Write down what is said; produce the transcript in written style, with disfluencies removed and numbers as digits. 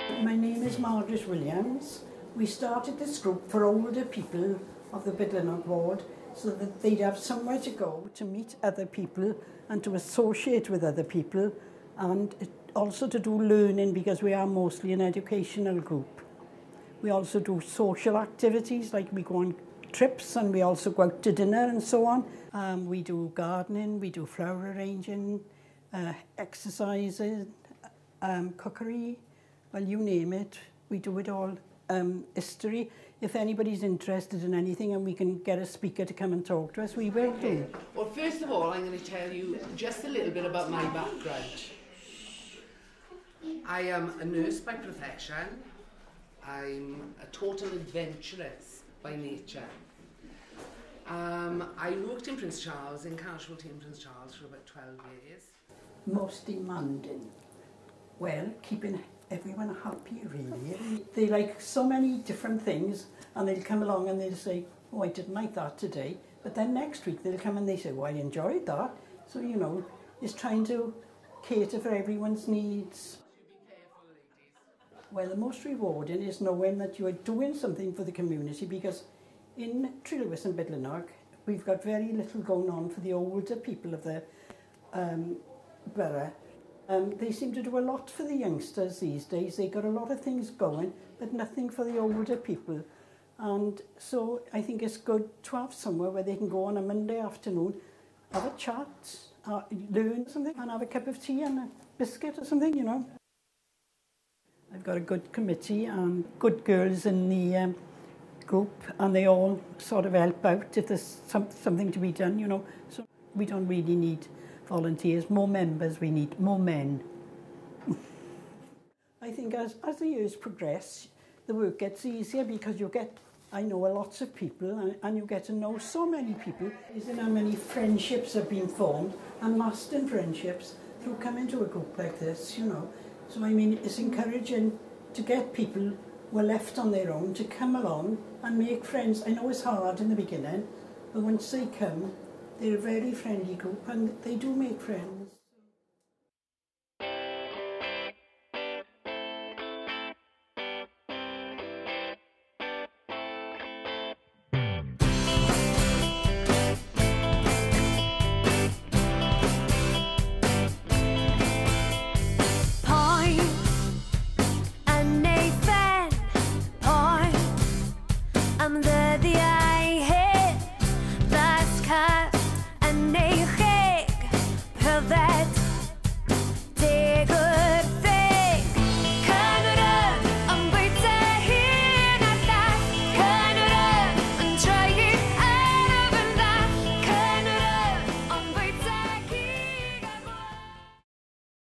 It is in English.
My name is Margaret Williams. We started this group for older people of the Bydlennog ward so that they'd have somewhere to go to meet other people and to associate with other people, and also to do learning, because we are mostly an educational group. We also do social activities, like we go on trips and we also go out to dinner and so on. We do gardening, we do flower arranging, exercising, cookery, well, you name it, we do it all. History, if anybody's interested in anything and we can get a speaker to come and talk to us, we will do. Well, first of all, I'm going to tell you just a little bit about my background. I am a nurse by profession. I'm a total adventuress by nature. I worked in Prince Charles, in casualty in Prince Charles, for about 12 years. Most demanding. Well, keeping everyone happy, really. They like so many different things, and they'll come along and they'll say, oh, I didn't like that today. But then next week they'll come and they say, oh, I enjoyed that. So, you know, it's trying to cater for everyone's needs. Well, the most rewarding is knowing that you are doing something for the community, because in Trelwys and Bydlennog, we've got very little going on for the older people of the borough. They seem to do a lot for the youngsters these days. They've got a lot of things going, but nothing for the older people. And so I think it's good to have somewhere where they can go on a Monday afternoon, have a chat, learn something, and have a cup of tea and a biscuit or something, you know. I've got a good committee and good girls in the group, and they all sort of help out if there's something to be done, you know. So we don't really need volunteers, more members, we need more men. I think as the years progress, the work gets easier, because I know lots of people, and you get to know so many people. Isn't how many friendships have been formed, and lasting friendships, through coming to a group like this, you know. So I mean, it's encouraging to get people who are left on their own to come along and make friends. I know it's hard in the beginning, but once they come, they're a very friendly group and they do make friends.